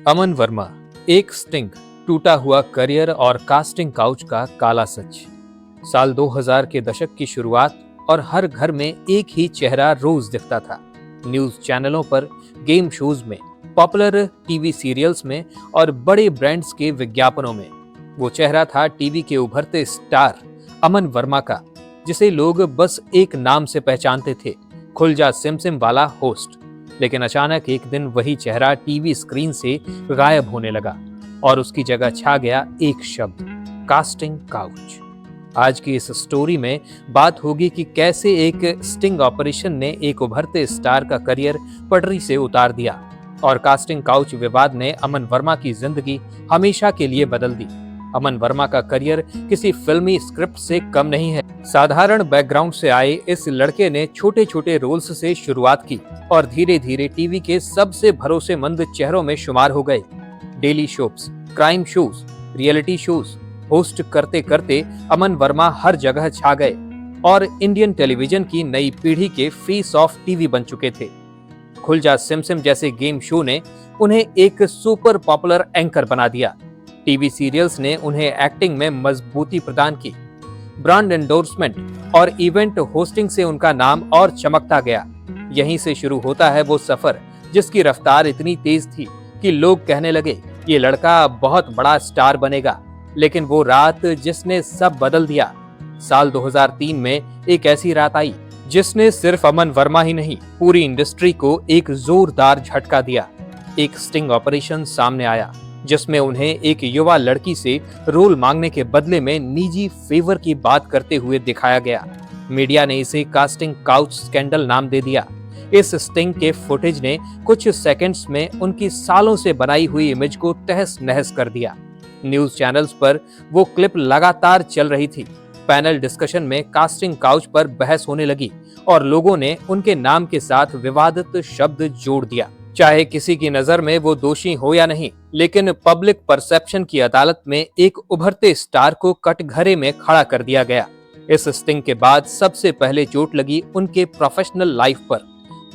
अमन वर्मा, एक स्टिंग, टूटा हुआ करियर और कास्टिंग काउच का काला सच। साल 2000 के दशक की शुरुआत और हर घर में एक ही चेहरा रोज दिखता था। न्यूज चैनलों पर, गेम शोज में, पॉपुलर टीवी सीरियल्स में और बड़े ब्रांड्स के विज्ञापनों में। वो चेहरा था टीवी के उभरते स्टार अमन वर्मा का, जिसे लोग बस एक नाम से पहचानते थे, खुलजा सिमसिम वाला होस्ट। लेकिन अचानक एक दिन वही चेहरा टीवी स्क्रीन से गायब होने लगा और उसकी जगह छा गया एक शब्द, कास्टिंग काउच। आज की इस स्टोरी में बात होगी कि कैसे एक स्टिंग ऑपरेशन ने एक उभरते स्टार का करियर पटरी से उतार दिया और कास्टिंग काउच विवाद ने अमन वर्मा की जिंदगी हमेशा के लिए बदल दी। अमन वर्मा का करियर किसी फिल्मी स्क्रिप्ट से कम नहीं है। साधारण बैकग्राउंड से आए इस लड़के ने छोटे छोटे रोल्स से शुरुआत की और धीरे धीरे टीवी के सबसे भरोसेमंद चेहरों में शुमार हो गए। Daily shows, crime shows, reality shows host करते करते अमन वर्मा हर जगह छा गए और इंडियन टेलीविजन की नई पीढ़ी के फेस ऑफ टीवी बन चुके थे। खुलजा सिमसिम जैसे गेम शो ने उन्हें एक सुपर पॉपुलर एंकर बना दिया। टीवी सीरियल्स ने उन्हें एक्टिंग में मजबूती प्रदान की। ब्रांड एंडोर्समेंट और इवेंट होस्टिंग से उनका नाम और चमकता गया। यहीं से शुरू होता है वो सफर जिसकी रफ्तार इतनी तेज थी कि लोग कहने लगे ये लड़का बहुत बड़ा स्टार बनेगा। लेकिन वो रात जिसने सब बदल दिया। साल 2003 में एक ऐसी रात आई जिसने सिर्फ अमन वर्मा ही नहीं, पूरी इंडस्ट्री को एक जोरदार झटका दिया। एक स्टिंग ऑपरेशन सामने आया जिसमें उन्हें एक युवा लड़की से रोल मांगने के बदले में निजी फेवर की बात करते हुए दिखाया गया। मीडिया ने इसे कास्टिंग काउच स्कैंडल नाम दे दिया। इस स्टिंग के फुटेज ने कुछ सेकंड्स में उनकी सालों से बनाई हुई इमेज को तहस नहस कर दिया। न्यूज चैनल्स पर वो क्लिप लगातार चल रही थी। पैनल डिस्कशन में कास्टिंग काउच पर बहस होने लगी और लोगों ने उनके नाम के साथ विवादित शब्द जोड़ दिया। चाहे किसी की नजर में वो दोषी हो या नहीं, लेकिन पब्लिक परसेप्शन की अदालत में एक उभरते स्टार को कटघरे में खड़ा कर दिया गया। इस स्टिंग के बाद सबसे पहले चोट लगी उनके प्रोफेशनल लाइफ पर।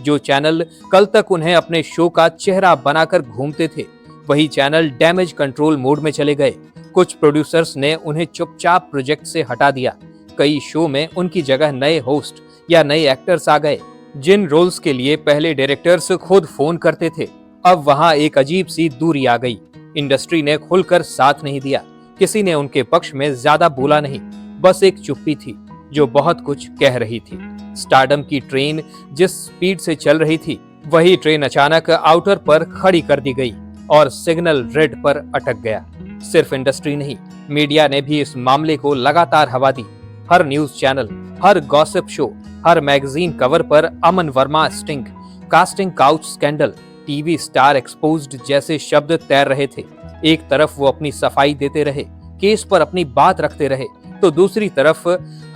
जो चैनल कल तक उन्हें अपने शो का चेहरा बनाकर घूमते थे, वही चैनल डैमेज कंट्रोल मोड में चले गए। कुछ प्रोड्यूसर्स ने उन्हें चुपचाप प्रोजेक्ट से हटा दिया। कई शो में उनकी जगह नए होस्ट या नए एक्टर्स आ गए। जिन रोल्स के लिए पहले डायरेक्टर्स खुद फोन करते थे, अब वहां एक अजीब सी दूरी आ गई। इंडस्ट्री ने खुलकर साथ नहीं दिया। किसी ने उनके पक्ष में ज्यादा बोला नहीं, बस एक चुप्पी थी जो बहुत कुछ कह रही थी। स्टारडम की ट्रेन जिस स्पीड से चल रही थी, वही ट्रेन अचानक आउटर पर खड़ी कर दी गई और सिग्नल रेड पर अटक गया। सिर्फ इंडस्ट्री नहीं, मीडिया ने भी इस मामले को लगातार हवा दी। हर न्यूज चैनल, हर गॉसिप शो, हर मैगजीन कवर पर Aman Verma sting, casting couch scandal, TV star exposed जैसे शब्द तैर रहे थे। एक तरफ वो अपनी सफाई देते रहे, केस पर अपनी बात रखते रहे, तो दूसरी तरफ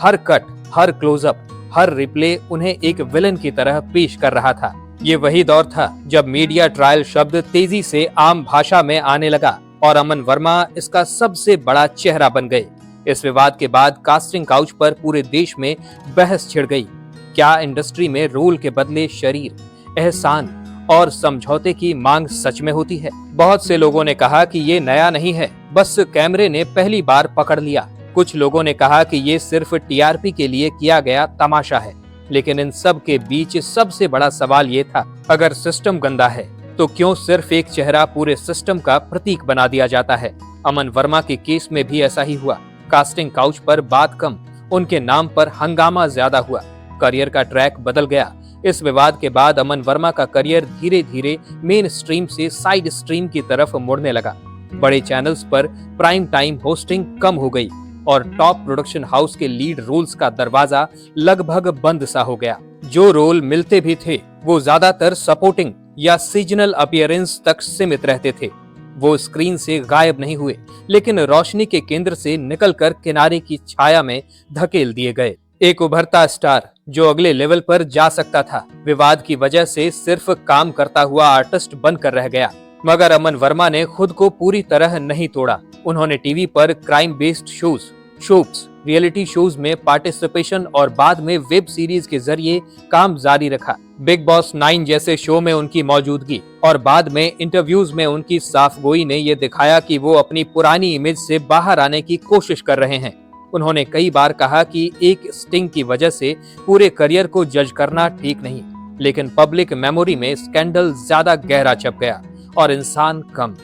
हर कट, हर क्लोजअप, हर रिप्ले उन्हें एक विलन की तरह पेश कर रहा था। ये वही दौर था जब मीडिया ट्रायल शब्द तेजी से आम भाषा में आने लगा और अमन वर्मा इसका सबसे बड़ा चेहरा बन गए। इस विवाद के बाद कास्टिंग काउच पर पूरे देश में बहस छिड़ गई। क्या इंडस्ट्री में रोल के बदले शरीर, एहसान और समझौते की मांग सच में होती है? बहुत से लोगों ने कहा कि ये नया नहीं है, बस कैमरे ने पहली बार पकड़ लिया। कुछ लोगों ने कहा कि ये सिर्फ टीआरपी के लिए किया गया तमाशा है। लेकिन इन सब के बीच सबसे बड़ा सवाल ये था, अगर सिस्टम गंदा है तो क्यों सिर्फ एक चेहरा पूरे सिस्टम का प्रतीक बना दिया जाता है? अमन वर्मा के केस में भी ऐसा ही हुआ। कास्टिंग काउच पर बात कम, उनके नाम पर हंगामा ज्यादा हुआ। करियर का ट्रैक बदल गया। इस विवाद के बाद अमन वर्मा का करियर धीरे धीरे मेन स्ट्रीम से साइड स्ट्रीम की तरफ मुड़ने लगा। बड़े चैनल्स पर प्राइम टाइम होस्टिंग कम हो गई और टॉप प्रोडक्शन हाउस के लीड रोल्स का दरवाजा लगभग बंद सा हो गया। जो रोल मिलते भी थे, वो ज्यादातर सपोर्टिंग या सीजनल अपीयरेंस तक सीमित रहते थे। वो स्क्रीन से गायब नहीं हुए, लेकिन रोशनी के केंद्र से निकलकर किनारे की छाया में धकेल दिए गए। एक उभरता स्टार जो अगले लेवल पर जा सकता था, विवाद की वजह से सिर्फ काम करता हुआ आर्टिस्ट बनकर रह गया। मगर अमन वर्मा ने खुद को पूरी तरह नहीं तोड़ा। उन्होंने टीवी पर crime based shows reality shows में पार्टिसिपेशन और बाद में वेब सीरीज के जरिए काम जारी रखा। बिग बॉस 9 जैसे शो में उनकी मौजूदगी और बाद में इंटरव्यूज में उनकी साफगोई ने ये दिखाया कि वो अपनी पुरानी इमेज से बाहर आने की कोशिश कर रहे हैं। उन्होंने कई बार कहा कि एक स्टिंग की वजह से पूरे करियर को जज करना ठीक नहीं, लेकिन पब्लिक मेमोरी में स्कैंडल ज्यादा गहरा छप गया और इंसान कम।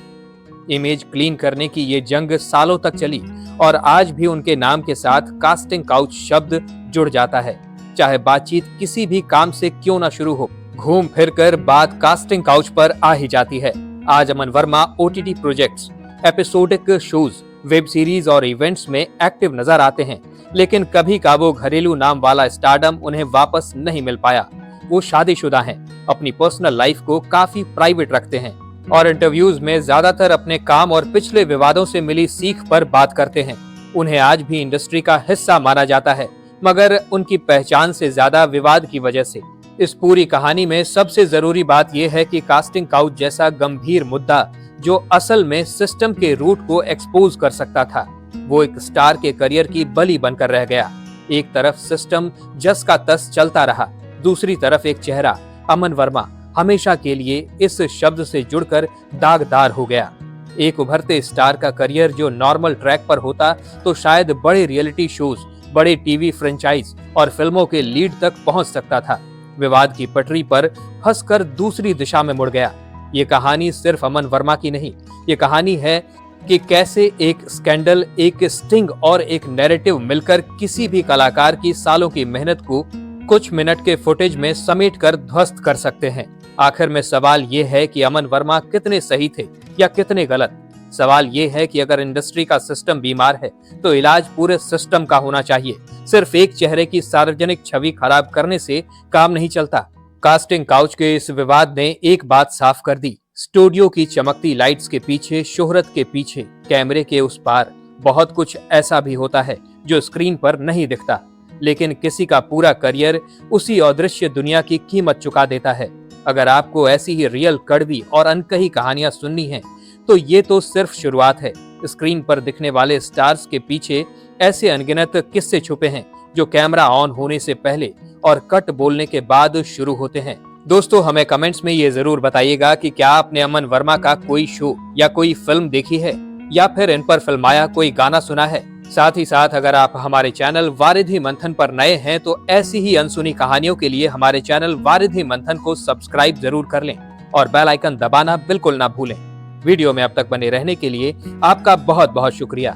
इमेज क्लीन करने की ये जंग सालों तक चली और आज भी उनके नाम के साथ कास्टिंग काउच शब्द जुड़ जाता है, चाहे बातचीत किसी भी काम से क्यों ना शुरू हो। घूम फिर कर बात कास्टिंग काउच पर आ ही जाती है। आज Aman Verma OTT projects, episodic shows, web series और इवेंट्स में एक्टिव नजर आते हैं, लेकिन कभी का वो घरेलू नाम वाला स्टारडम उन्हें वापस नहीं मिल पाया। वो शादीशुदा हैं, अपनी पर्सनल लाइफ को काफी प्राइवेट रखते हैं और इंटरव्यूज में ज्यादातर अपने काम और पिछले विवादों से मिली सीख पर बात करते हैं। उन्हें आज भी इंडस्ट्री का हिस्सा माना जाता है, मगर उनकी पहचान से ज्यादा विवाद की वजह से। इस पूरी कहानी में सबसे जरूरी बात यह है कि कास्टिंग काउच जैसा गंभीर मुद्दा जो असल में सिस्टम के रूट को एक्सपोज कर सकता था, वो एक स्टार के करियर की बलि बनकर रह गया। एक तरफ सिस्टम जस का तस चलता रहा, दूसरी तरफ एक चेहरा अमन वर्मा हमेशा के लिए इस शब्द से जुड़कर दागदार हो गया। एक उभरते स्टार का करियर जो नॉर्मल ट्रैक पर होता तो शायद बड़े रियलिटी शोज, बड़े टीवी फ्रेंचाइज और फिल्मों के लीड तक पहुंच सकता था। विवाद की पटरी पर फंसकर दूसरी दिशा में मुड़ गया। ये कहानी सिर्फ अमन वर्मा की नहीं, ये कहानी है कि कैसे एक स्कैंडल, एक स्टिंग और एक नैरेटिव मिलकर किसी भी कलाकार की सालों की मेहनत को कुछ मिनट के फुटेज में समेटकर ध्वस्त कर सकते हैं। आखिर में सवाल ये है कि अमन वर्मा कितने सही थे या कितने गलत। सवाल ये है कि अगर इंडस्ट्री का सिस्टम बीमार है तो इलाज पूरे सिस्टम का होना चाहिए। सिर्फ एक चेहरे की सार्वजनिक छवि खराब करने से काम नहीं चलता। कास्टिंग काउच के इस विवाद ने एक बात साफ कर दी, स्टूडियो की चमकती लाइट्स के पीछे, शोहरत के पीछे, कैमरे के उस पार बहुत कुछ ऐसा भी होता है जो स्क्रीन पर नहीं दिखता, लेकिन किसी का पूरा करियर उसी अदृश्य दुनिया की कीमत चुका देता है। अगर आपको ऐसी ही रियल, कड़वी और अनकही कहानियां सुननी हैं, तो ये तो सिर्फ शुरुआत है। स्क्रीन पर दिखने वाले स्टार्स के पीछे ऐसे अनगिनत किस्से छुपे हैं जो कैमरा ऑन होने से पहले और कट बोलने के बाद शुरू होते हैं। दोस्तों, हमें कमेंट्स में ये जरूर बताइएगा कि क्या आपने अमन वर्मा का कोई शो या कोई फिल्म देखी है या फिर इन पर फिल्माया कोई गाना सुना है। साथ ही साथ अगर आप हमारे चैनल वारिधि मंथन पर नए हैं तो ऐसी ही अनसुनी कहानियों के लिए हमारे चैनल वारिधि मंथन को सब्सक्राइब जरूर कर लें और बेल आइकन दबाना बिल्कुल ना भूलें। वीडियो में अब तक बने रहने के लिए आपका बहुत बहुत शुक्रिया।